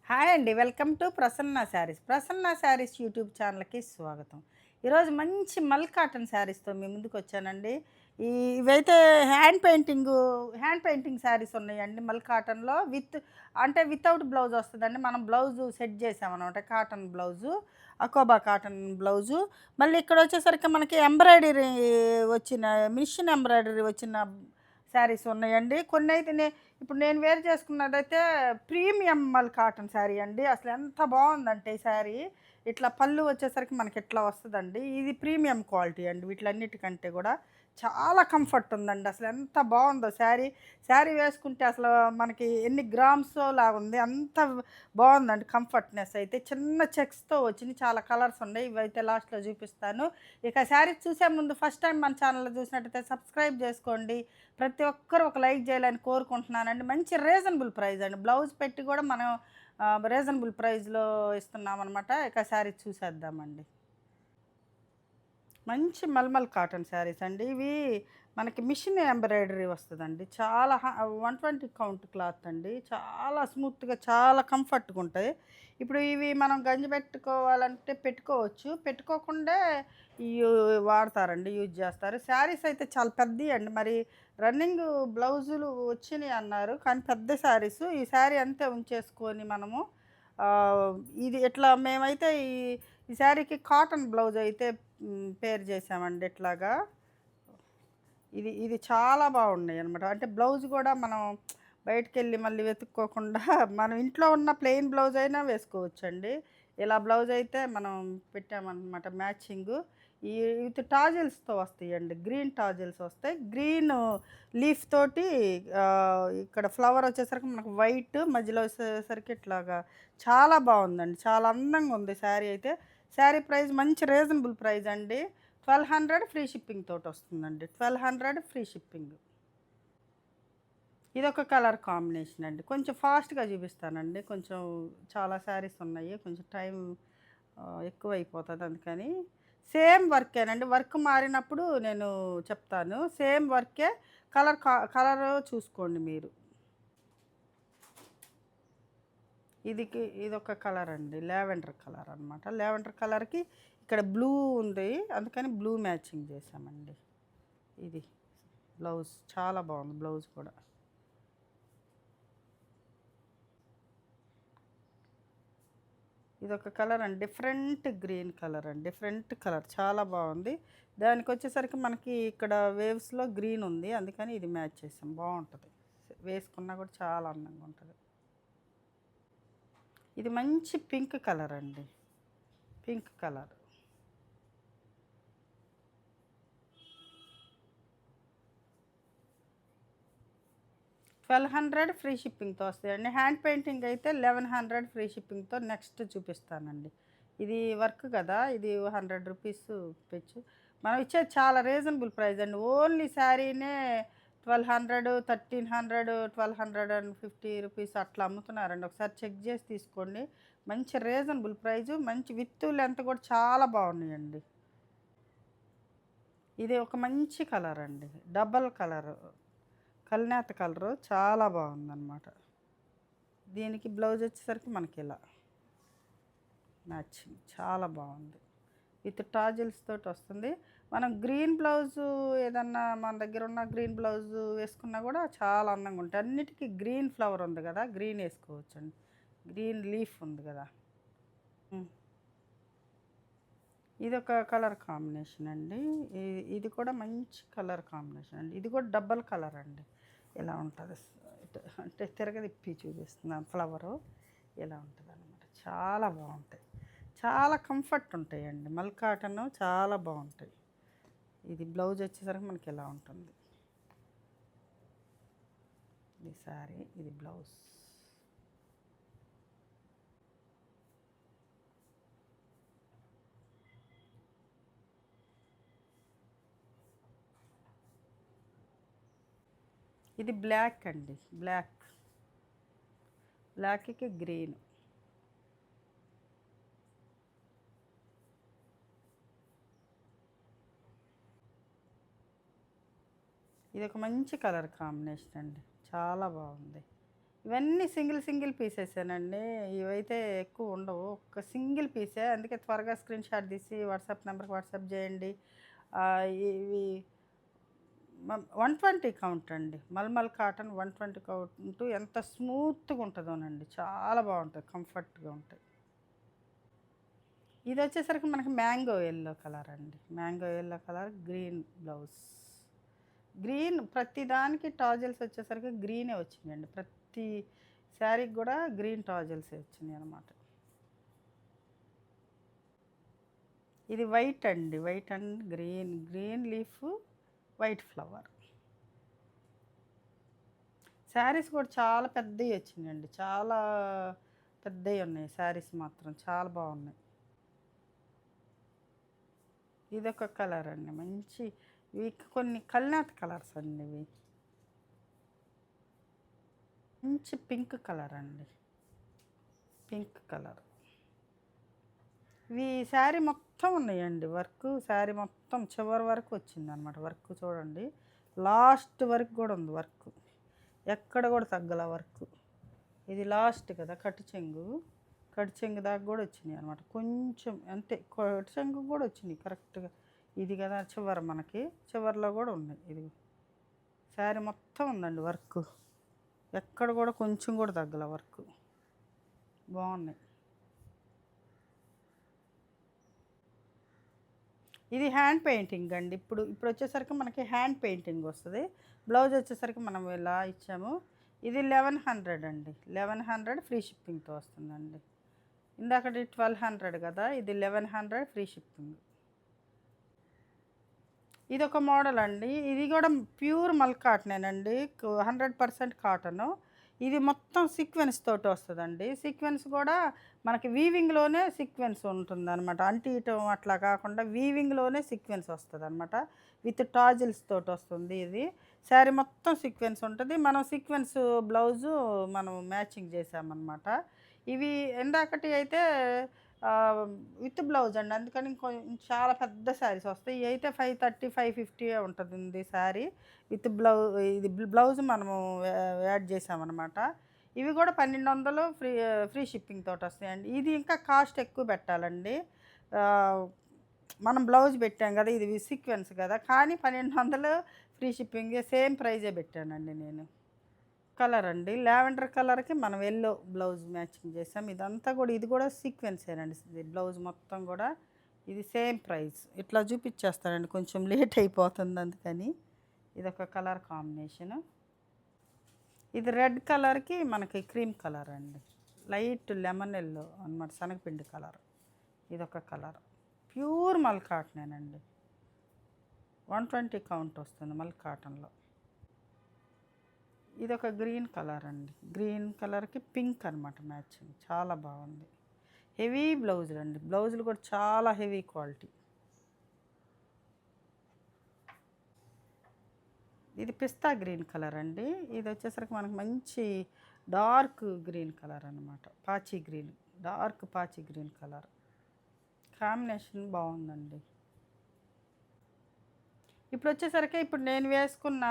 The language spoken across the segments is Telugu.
హాయ్ అండి. Welcome to Prasanna saris. Prasanna saris YouTube ఛానల్‌కి స్వాగతం. ఈరోజు మంచి మల్ కాటన్ శారీస్‌తో మీ ముందుకొచ్చానండి. ఇవైతే హ్యాండ్ పెయింటింగ్ శారీస్ ఉన్నాయండి మల్ కాటన్‌లో వితౌట్ బ్లౌజ్ వస్తదండి. మనం బ్లౌజు సెట్ చేసామనమాట. కాటన్ బ్లౌజు, అకోబా కాటన్ బ్లౌజు. మళ్ళీ ఇక్కడొచ్చేసరికి మనకి మిషన్ ఎంబ్రాయిడరీ వచ్చిన శారీస్ ఉన్నాయండి. కొన్నైతే ఇప్పుడు నేను వేర్ చేసుకున్నదైతే ప్రీమియం మల్ కాటన్ శారీ అండి. అసలు ఎంత బాగుందంటే ఈ శారీ ఇట్లా పళ్ళు వచ్చేసరికి మనకి ఇట్లా వస్తుందండి. ఇది ప్రీమియం క్వాలిటీ అండి. వీటిలన్నిటికంటే కూడా చాలా కంఫర్ట్ ఉందండి. అసలు ఎంత బాగుందో శారీ. శారీ వేసుకుంటే అసలు మనకి ఎన్ని గ్రామ్సో లాగా ఉంది. అంత బాగుందండి. కంఫర్ట్నెస్ అయితే చిన్న చెక్స్తో వచ్చింది. చాలా కలర్స్ ఉన్నాయి. ఇవైతే లాస్ట్లో చూపిస్తాను. ఇక శారీ చూసే ముందు ఫస్ట్ టైం మన ఛానల్లో చూసినట్టయితే సబ్స్క్రైబ్ చేసుకోండి. ప్రతి ఒక్కరు ఒక లైక్ చేయాలని కోరుకుంటున్నానండి. మంచి రీజనబుల్ ప్రైస్ అండి. బ్లౌజ్ పెట్టి కూడా మనం రీజనబుల్ ప్రైస్లో ఇస్తున్నామన్నమాట. ఇక శారీ చూసేద్దామండి. మంచి మల్మల్ కాటన్ శారీస్ అండి. ఇవి మనకి మిషన్ ఎంబ్రాయిడరీ వస్తుందండి. చాలా 120 కౌంట్ క్లాత్ అండి. చాలా స్మూత్గా చాలా కంఫర్ట్గా ఉంటాయి. ఇప్పుడు ఇవి మనం గంజి పెట్టుకోవాలంటే పెట్టుకోవచ్చు. పెట్టుకోకుండా ఇవి వాడతారండి, యూజ్ చేస్తారు. శారీస్ అయితే చాలా పెద్దవి అండి. మరి రన్నింగ్ బ్లౌజులు వచ్చినాయి అన్నారు, కానీ పెద్ద శారీస్. ఈ శారీ అంతే ఉంచేసుకొని మనము ఆ, ఇది ఇట్లా మేమైతే ఈ శారీకి కాటన్ బ్లౌజ్ అయితే పేర్ చేసామండి. ఇట్లాగా ఇది ఇది చాలా బాగున్నాయి అనమాట. అంటే బ్లౌజ్ కూడా మనం బయటకెళ్ళి మళ్ళీ వెతుక్కోకుండా మనం ఇంట్లో ఉన్న ప్లెయిన్ బ్లౌజ్ అయినా వేసుకోవచ్చండి. ఇలా బ్లౌజ్ అయితే మనం పెట్టామన్నమాట మ్యాచింగు. ఈ విత్ టాజిల్స్తో వస్తాయండి. గ్రీన్ టాజిల్స్ వస్తాయి. గ్రీన్ లీఫ్ తోటి ఇక్కడ ఫ్లవర్ వచ్చేసరికి మనకు వైట్ మధ్యలో వచ్చేసరికి ఇట్లాగా చాలా బాగుందండి. చాలా అందంగా ఉంది శారీ అయితే. శారీ ప్రైస్ మంచి రీజనబుల్ ప్రైస్ అండి. 1200 ఫ్రీ షిప్పింగ్ తోటి వస్తుందండి. 1200 ఫ్రీ షిప్పింగ్. ఇదొక కలర్ కాంబినేషన్ అండి. కొంచెం ఫాస్ట్గా చూపిస్తానండి. కొంచెం చాలా శారీస్ ఉన్నాయి. కొంచెం టైం ఎక్కువ అయిపోతుంది, అందుకని సేమ్ వర్కేనండి. వర్క్ మారినప్పుడు నేను చెప్తాను. సేమ్ వర్కే. కలర్ చూసుకోండి మీరు. ఇదొక కలర్ అండి. లావెండర్ కలర్ అనమాట. లావెండర్ కలర్కి ఇక్కడ బ్లూ ఉంది, అందుకని బ్లూ మ్యాచింగ్ చేసామండి. ఇది బ్లౌజ్ చాలా బాగుంది. బ్లౌజ్ కూడా ఇదొక కలర్ అండి. డిఫరెంట్ గ్రీన్ కలర్ అండి. డిఫరెంట్ కలర్ చాలా బాగుంది. దానికి వచ్చేసరికి మనకి ఇక్కడ వేవ్స్లో గ్రీన్ ఉంది, అందుకని ఇది మ్యాచ్ చేసాం. బాగుంటుంది, వేసుకున్నా కూడా చాలా అందంగా ఉంటుంది. ఇది మంచి పింక్ కలర్ అండి. పింక్ కలర్ 1200 ఫ్రీ షిప్పింగ్తో వస్తాయండి. హ్యాండ్ పెయింటింగ్ అయితే 1100 ఫ్రీ షిప్పింగ్తో నెక్స్ట్ చూపిస్తానండి. ఇది వర్క్ కదా, ఇది 100 రూపీస్ పెచ్చు. మనం ఇచ్చేది చాలా రీజనబుల్ ప్రైస్ అండి. ఓన్లీ శారీనే 1200, 1300, 1250 రూపీస్ అట్లా అమ్ముతున్నారండి. ఒకసారి చెక్ చేసి తీసుకోండి. మంచి రీజనబుల్ ప్రైజు. మంచి విత్ లెంత్ కూడా చాలా బాగున్నాయండి. ఇది ఒక మంచి కలర్ అండి. డబల్ కలర్, కల్నేత కలరు చాలా బాగుందన్నమాట. దీనికి బ్లౌజ్ వచ్చేసరికి మనకి ఇలా మ్యాచింగ్ చాలా బాగుంది. విత్ టాజిల్స్ తోటి వస్తుంది. మనం గ్రీన్ బ్లౌజు ఏదన్నా మన దగ్గర ఉన్న గ్రీన్ బ్లౌజు వేసుకున్నా కూడా చాలా అందంగా ఉంటుంది. అన్నిటికీ గ్రీన్ ఫ్లవర్ ఉంది కదా, గ్రీన్ వేసుకోవచ్చండి. గ్రీన్ లీఫ్ ఉంది కదా. ఇది ఒక కలర్ కాంబినేషన్ అండి. ఇది కూడా మంచి కలర్ కాంబినేషన్ అండి. ఇది కూడా డబల్ కలర్ అండి. ఇలా ఉంటుంది, అంటే తిరగదిప్పి చూపిస్తున్నాను. ఫ్లవరు ఇలా ఉంటుంది అనమాట. చాలా బాగుంటాయి. చాలా కంఫర్ట్ ఉంటాయండి. మల్ కాటన్ చాలా బాగుంటాయి. ఇది బ్లౌజ్ వచ్చేసరికి మనకి ఇలా ఉంటుంది. ఇది శారీ, ఇది బ్లౌజ్. ఇది బ్లాక్ అండి. బ్లాక్కి గ్రీన్. ఇది ఒక మంచి కలర్ కాంబినేషన్ అండి. చాలా బాగుంది. ఇవన్నీ సింగిల్ సింగిల్ పీసెసేనండి. ఇవైతే ఎక్కువ ఉండవు. ఒక సింగిల్ పీసే. అందుకే త్వరగా స్క్రీన్ షాట్ తీసి వాట్సాప్ నెంబర్‌కి వాట్సాప్ చేయండి. ఇవి 120 కౌంట్ అండి. మల్మల్ కాటన్ 120 కౌంట్ ఎంత స్మూత్‌గా ఉంటదోనండి. చాలా బావుంటది. కంఫర్ట్‌గా ఉంటాయి. ఇదొచ్చేసరికి మనకి మ్యాంగో యెల్లో కలర్ అండి. Mango yellow colour green blouse. Green ప్రతి దానికి టాజిల్స్ వచ్చేసరికి గ్రీనే వచ్చినియండి. ప్రతి శారీకి గూడా గ్రీన్ టాజిల్సే వచ్చినియనమాట. ఇది వైట్ అండి. White and green. Green leaf, white flower. Saris కూడా చాలా పెద్దయి వచ్చినియండి. చాలా పెద్దయి ఉన్నాయి శారీస్ మాత్రం. చాలా బాగున్నాయి. ఇదొక కలర్ అండి. మంచి ఇవి కొన్ని కల్నాథ్ కలర్స్ అండి ఇవి. మంచి పింక్ కలర్ అండి. Pink colour. ఇవి శారీ మొత్తం ఉన్నాయండి వర్క్. శారీ మొత్తం చివరి వరకు వచ్చిందనమాట వర్క్ చూడండి. లాస్ట్ వరకు కూడా ఉంది వర్క్. ఎక్కడ కూడా తగ్గల వర్క్. ఇది లాస్ట్ కదా కట్టు చెంగు. కట్టు చెంగు దాకా కూడా వచ్చినాయి అనమాట. కొంచెం అంతే కట్టు చెంగు కూడా వచ్చినాయి కరెక్ట్గా. ఇది కదా చివర మనకి చివరిలో కూడా ఉన్నాయి. ఇది శారీ మొత్తం ఉందండి వర్క్. ఎక్కడ కూడా కొంచెం కూడా తగ్గల వర్క్. బాగున్నాయి. ఇది హ్యాండ్ పెయింటింగ్ అండి. ఇప్పుడు వచ్చేసరికి మనకి హ్యాండ్ పెయింటింగ్ వస్తుంది. బ్లౌజ్ వచ్చేసరికి మనం ఇలా ఇచ్చాము. ఇది 1100 అండి. 1100 ఫ్రీ షిప్పింగ్తో వస్తుందండి. ఇందాకటి 1200 కదా, ఇది 1100 ఫ్రీ షిప్పింగ్. ఇది ఒక మోడల్ అండి. ఇది కూడా ప్యూర్ మల్ కాటనేనండి. 100% కాటను. ఇది మొత్తం సీక్వెన్స్ తోటి వస్తుందండి. సీక్వెన్స్ కూడా మనకి వీవింగ్లోనే సీక్వెన్స్ ఉంటుందన్నమాట. అంటియటం అట్లా కాకుండా వీవింగ్లోనే సీక్వెన్స్ వస్తుందన్నమాట. విత్ టాజిల్స్ తోటి వస్తుంది ఇది. శారీ మొత్తం సీక్వెన్స్ ఉంటుంది. మనం సీక్వెన్స్ బ్లౌజు మనం మ్యాచింగ్ చేసామన్నమాట. ఇవి ఇందాకటి అయితే విత్ బ్లౌజ్ అండి. అందుకని చాలా పెద్ద శారీస్ వస్తాయి. ఇవి అయితే 530, 550 ఉంటుంది శారీ విత్ ఇది బ్లౌజ్ మనము యాడ్ చేసామన్నమాట. ఇవి కూడా 1200 ఫ్రీ షిప్పింగ్ తోటి వస్తాయండి. ఇది ఇంకా కాస్ట్ ఎక్కువ పెట్టాలండి. మనం బ్లౌజ్ పెట్టాం కదా, ఇది సీక్వెన్స్ కదా, కానీ 1200 ఫ్రీ షిప్పింగ్ సేమ్ ప్రైజే పెట్టానండి నేను. కలర్ అండి లావెండర్ కలర్కి మనం ఎల్లో బ్లౌజ్ మ్యాచింగ్ చేసాం. ఇదంతా కూడా ఇది కూడా సీక్వెన్సేనండి. ఇది బ్లౌజ్ మొత్తం కూడా ఇది సేమ్ ప్రైస్. ఇట్లా చూపించేస్తానండి, కొంచెం లేట్ అయిపోతుంది అందుకని. ఇదొక కలర్ కాంబినేషను. ఇది రెడ్ కలర్కి మనకి క్రీమ్ కలర్ అండి. లైట్ లెమన్ ఎల్లో అనమాట, శనగపిండి కలర్. ఇదొక కలర్. ప్యూర్ మల్ కాటనేనండి. 120 కౌంట్ వస్తుంది మల్ కాటన్లో. ఇదొక గ్రీన్ కలర్ అండి. గ్రీన్ కలర్కి పింక్ అనమాట మ్యాచింగ్. చాలా బాగుంది. హెవీ బ్లౌజులు అండి. బ్లౌజులు కూడా చాలా హెవీ క్వాలిటీ. ఇది పిస్తా గ్రీన్ కలర్ అండి. ఇది వచ్చేసరికి మనకు మంచి డార్క్ గ్రీన్ కలర్ అనమాట. పాచి గ్రీన్, డార్క్ పాచి గ్రీన్ కలర్ కాంబినేషన్ బాగుందండి. ఇప్పుడు వచ్చేసరికి ఇప్పుడు నేను వేసుకున్న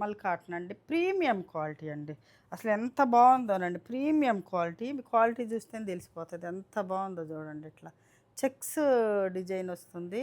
మల్ కాటన్ అండి. ప్రీమియం క్వాలిటీ అండి. అసలు ఎంత బాగుందోనండి. Premium quality. క్వాలిటీ చూస్తేనే తెలిసిపోతుంది ఎంత బాగుందో చూడండి. ఇట్లా చెక్స్ డిజైన్ వస్తుంది.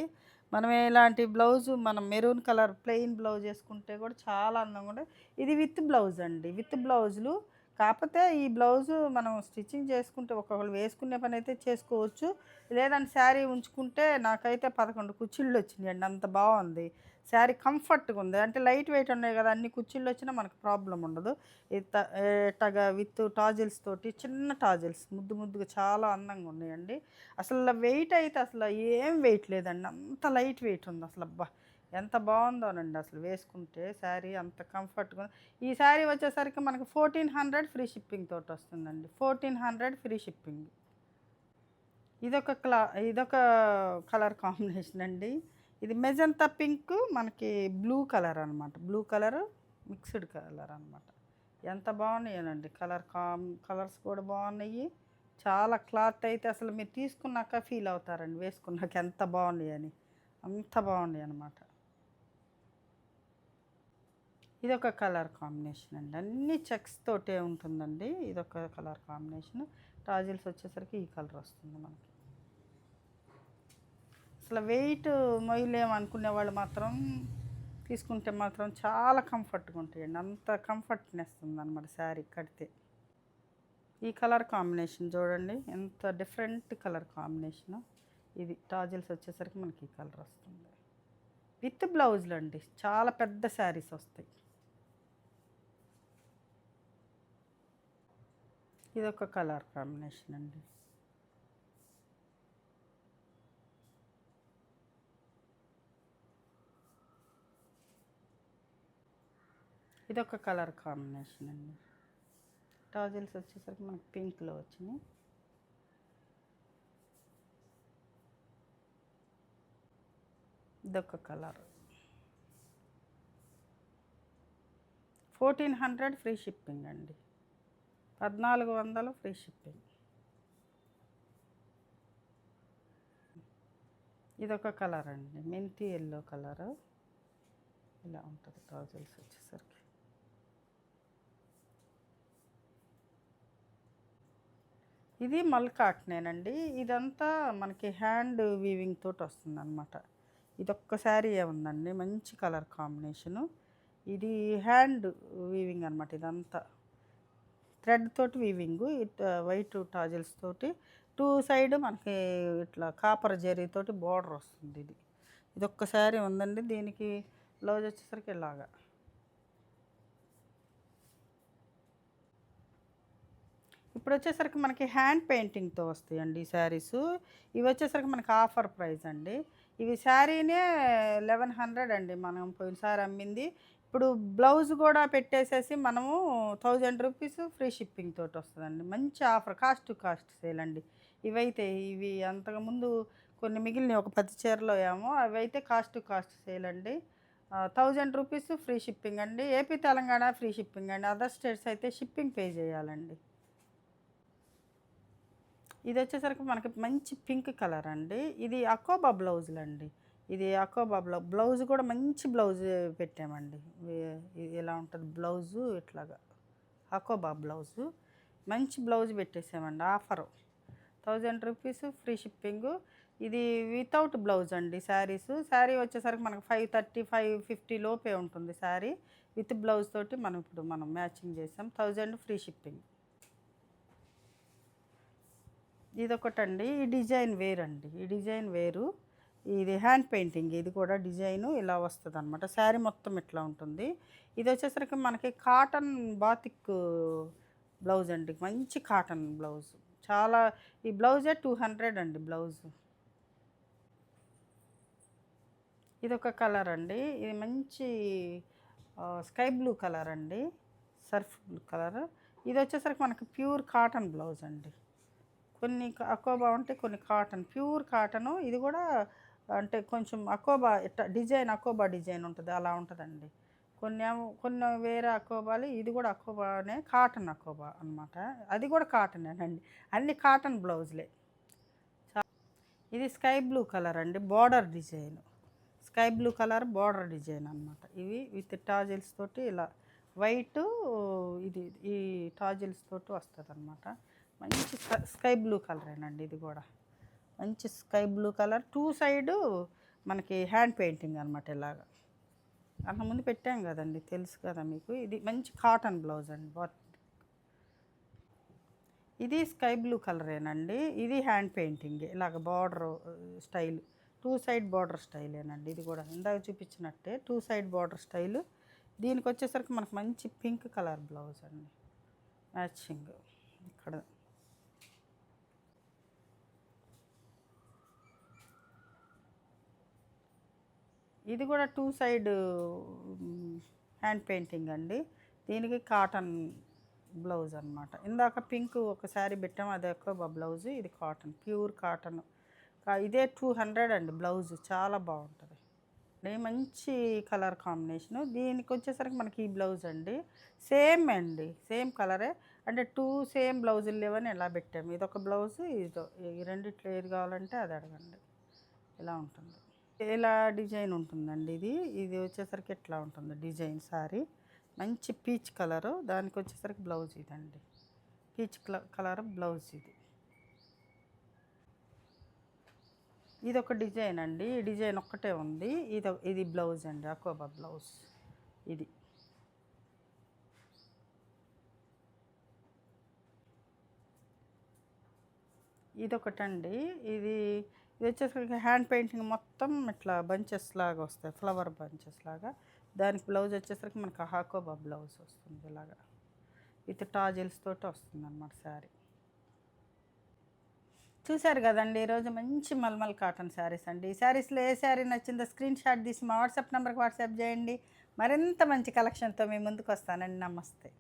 మనం ఇలాంటి బ్లౌజు మనం మెరూన్ కలర్ ప్లెయిన్ బ్లౌజ్ వేసుకుంటే కూడా చాలా అందంగా ఉంటుంది. ఇది విత్ బ్లౌజ్ అండి. విత్ బ్లౌజులు. కాకపోతే ఈ బ్లౌజు మనం స్టిచ్చింగ్ చేసుకుంటే ఒకళ్ళు వేసుకునే పని అయితే చేసుకోవచ్చు. లేదంటే శారీ ఉంచుకుంటే నాకైతే 11 కుచ్చిళ్ళు వచ్చినాయండి. అంత బాగుంది శారీ. కంఫర్ట్గా ఉంది. అంటే లైట్ వెయిట్ ఉన్నాయి కదా, అన్ని కుచ్చిళ్ళు వచ్చినా మనకు ప్రాబ్లం ఉండదు. ఇట్టగా విత్ టాజిల్స్ తోటి, చిన్న టాజిల్స్ ముద్దు ముద్దుగా చాలా అందంగా ఉన్నాయండి. అసలు వెయిట్ అయితే అసలు ఏం వెయిట్ లేదండి. అంత లైట్ వెయిట్ ఉంది అసలు. అబ్బా ఎంత బాగుందోనండి అసలు వేసుకుంటే శారీ అంత కంఫర్ట్గా. ఈ శారీ వచ్చేసరికి మనకు 1400 ఫ్రీ షిప్పింగ్ తోటి వస్తుందండి. 1400 ఫ్రీ షిప్పింగ్. ఇదొక కలర్ కాంబినేషన్ అండి. ఇది మెజంతా పింక్ మనకి బ్లూ కలర్ అనమాట. బ్లూ కలర్ మిక్స్డ్ కలర్ అనమాట. ఎంత బాగున్నాయనండి కలర్స్ కూడా బాగున్నాయి. చాలా క్లాత్ అయితే అసలు మీరు తీసుకున్నాక ఫీల్ అవుతారండి వేసుకున్నాక ఎంత బాగున్నాయి అని. అంత బాగున్నాయి అనమాట. ఇదొక కలర్ కాంబినేషన్ అండి. అన్ని చెక్స్ తోటే ఉంటుందండి. ఇదొక కలర్ కాంబినేషన్. టాజిల్స్ వచ్చేసరికి ఈ కలర్ వస్తుంది మనకి. అసలు వెయిట్ మొయ్యలేము అనుకునే వాళ్ళు మాత్రం తీసుకుంటే మాత్రం చాలా కంఫర్ట్గా ఉంటాయండి. అంత కంఫర్ట్నెస్ ఉందన్నమాట శారీ కడితే. ఈ కలర్ కాంబినేషన్ చూడండి ఎంత డిఫరెంట్ కలర్ కాంబినేషను. ఇది టాజిల్స్ వచ్చేసరికి మనకి ఈ కలర్ వస్తుంది. విత్ బ్లౌజులు అండి. చాలా పెద్ద శారీస్ వస్తాయి. ఇదొక కలర్ కాంబినేషన్ అండి. ఇదొక కలర్ కాంబినేషన్ అండి. టాజిల్స్ వచ్చేసరికి మనకి పింక్లో వచ్చినాయి. ఇదొక కలర్. 1400 ఫ్రీ షిప్పింగ్ అండి. 1400 ఫ్రీ షిప్పింగ్. ఇదొక కలర్ అండి. మెంతి ఎల్లో కలరు. ఇలా ఉంటుంది టాజిల్స్ వచ్చేసరికి. ఇది మల్ కాటనేనండి. ఇదంతా మనకి హ్యాండ్ వీవింగ్ తోటి వస్తుందన్నమాట. ఇదొక్క శారీ ఉందండి. మంచి కలర్ కాంబినేషను. ఇది హ్యాండ్ వీవింగ్ అనమాట. ఇదంతా థ్రెడ్ తోటి వీవింగ్. వైట్ టాజిల్స్ తోటి 2 సైడ్ మనకి ఇట్లా కాపర్ జరీతోటి బోర్డర్ వస్తుంది. ఇదొక్క శారీ ఉందండి. దీనికి బ్లౌజ్ వచ్చేసరికి ఇలాగా. ఇప్పుడు వచ్చేసరికి మనకి హ్యాండ్ పెయింటింగ్తో వస్తాయండి ఈ శారీస్. ఇవి వచ్చేసరికి మనకి ఆఫర్ ప్రైస్ అండి. ఇవి శారీనే 1100 అండి మనం పోయినసారి అమ్మింది. ఇప్పుడు బ్లౌజ్ కూడా పెట్టేసేసి మనము 1000 రూపీస్ ఫ్రీ షిప్పింగ్ తోటి వస్తుందండి. మంచి offer, cost to cost sale అండి. ఇవైతే ఇవి అంతకుముందు కొన్ని మిగిలిన ఒక 10 చీరలో ఏమో అవైతే కాస్ట్ టు కాస్ట్ సేల్ అండి. 1000 రూపీస్ ఫ్రీ షిప్పింగ్ అండి. ఏపీ తెలంగాణ ఫ్రీ షిప్పింగ్ అండి. అదర్ స్టేట్స్ అయితే షిప్పింగ్ పే చేయాలండి. ఇది వచ్చేసరికి మనకి మంచి పింక్ కలర్ అండి. ఇది అకోబా బ్లౌజులు అండి. ఇది అకోబా బ్లౌజ్ కూడా మంచి బ్లౌజ్ పెట్టామండి. ఇలా ఉంటుంది బ్లౌజు ఇట్లాగా. అకోబా బ్లౌజు మంచి బ్లౌజ్ పెట్టేసామండి. Offer 1000 rupees free shipping. ఇది వితౌట్ బ్లౌజ్ అండి శారీస్. శారీ వచ్చేసరికి మనకు 530 550 లోపే ఉంటుంది శారీ. విత్ బ్లౌజ్ తోటి మనం మ్యాచింగ్ చేసాం. 1000 ఫ్రీ షిప్పింగ్. ఇదొకటండి. ఈ డిజైన్ వేరు అండి. ఈ డిజైన్ వేరు. ఇది హ్యాండ్ పెయింటింగ్. ఇది కూడా డిజైను ఇలా వస్తుంది అనమాట. శారీ మొత్తం ఇట్లా ఉంటుంది. ఇది వచ్చేసరికి మనకి కాటన్ బాతిక్ బ్లౌజ్ అండి. మంచి కాటన్ బ్లౌజ్. చాలా ఈ బ్లౌజే 200 అండి బ్లౌజ్. ఇదొక కలర్ అండి. ఇది మంచి స్కై బ్లూ కలర్ అండి. Surf blue colour. ఇది వచ్చేసరికి మనకి ప్యూర్ కాటన్ బ్లౌజ్ అండి. కొన్ని అకోబా ఉంటే కొన్ని కాటన్, ప్యూర్ కాటను. ఇది కూడా అంటే కొంచెం అకోబా డిజైన్, అకోబా డిజైన్ ఉంటుంది అలా ఉంటుందండి. కొన్ని వేరే అకోబాలు. ఇది కూడా అకోబానే, కాటన్ అకోబా అనమాట. అది కూడా కాటనేనండి. అన్ని కాటన్ బ్లౌజులే. ఇది స్కై బ్లూ కలర్ అండి. Border design. Sky blue colour border design అనమాట. ఇవి విత్ టాజిల్స్ తోటి ఇలా వైటు ఇది ఈ టాజిల్స్ తోటి వస్తుంది అనమాట. మంచి స్కై బ్లూ కలరేనండి. ఇది కూడా మంచి స్కై బ్లూ కలర్. 2 సైడు మనకి హ్యాండ్ పెయింటింగ్ అనమాట. ఇలాగా అంతకుముందు పెట్టాం కదండి, తెలుసు కదా మీకు. ఇది మంచి కాటన్ బ్లౌజ్ అండి. ఇది స్కై బ్లూ కలరేనండి. ఇది హ్యాండ్ పెయింటింగ్. ఇలాగ బార్డర్ స్టైల్, 2 సైడ్ బార్డర్ స్టైలేనండి. ఇది కూడా ఇందాక చూపించినట్టే 2 సైడ్ బార్డర్ స్టైలు. దీనికి వచ్చేసరికి మనకు మంచి పింక్ కలర్ బ్లౌజ్ అండి మ్యాచింగ్. ఇక్కడ ఇది కూడా 2 సైడ్ హ్యాండ్ పెయింటింగ్ అండి. దీనికి కాటన్ బ్లౌజ్ అనమాట. ఇందాక పింక్ ఒక శారీ పెట్టాము, అది ఎక్కువ బ్లౌజు. ఇది కాటన్, ప్యూర్ కాటన్. ఇదే 200 అండి బ్లౌజు. చాలా బాగుంటుంది. మంచి కలర్ కాంబినేషను. దీనికి వచ్చేసరికి మనకి ఈ బ్లౌజ్ అండి. సేమ్ అండి, సేమ్ కలరే. అంటే 2 సేమ్ బ్లౌజులు లేవని ఇలా పెట్టాము. ఇదొక బ్లౌజు, ఇదో. ఈ రెండిట్లో ఏది కావాలంటే అది అడగండి. ఇలా ఉంటుంది. ఇలా డిజైన్ ఉంటుందండి. ఇది వచ్చేసరికి ఎట్లా ఉంటుంది డిజైన్ శారీ. మంచి పీచ్ కలరు. దానికి వచ్చేసరికి బ్లౌజ్ ఇదండి. పీచ్ కలర్ బ్లౌజ్ ఇది. ఇది ఒక డిజైన్ అండి. ఈ డిజైన్ ఒక్కటే ఉంది. ఇది బ్లౌజ్ అండి, అకోబా బ్లౌజ్ ఇది. ఇదొకటండి. ఇది ఇది వచ్చేసరికి హ్యాండ్ పెయింటింగ్ మొత్తం ఇట్లా బంచెస్ లాగా వస్తాయి, ఫ్లవర్ బంచెస్ లాగా. దానికి బ్లౌజ్ వచ్చేసరికి మనకు హాకోబా బ్లౌజ్ వస్తుంది ఇలాగా. విత్ టాజిల్స్ తోటి వస్తుంది అన్నమాట శారీ. చూశారు కదండి, ఈరోజు మంచి మల్మల్ కాటన్ శారీస్ అండి. ఈ శారీస్లో ఏ శారీ నచ్చిందో స్క్రీన్ షాట్ తీసి మా వాట్సాప్ నెంబర్కి వాట్సాప్ చేయండి. మరింత మంచి కలెక్షన్తో మీ ముందుకు వస్తానండి. నమస్తే.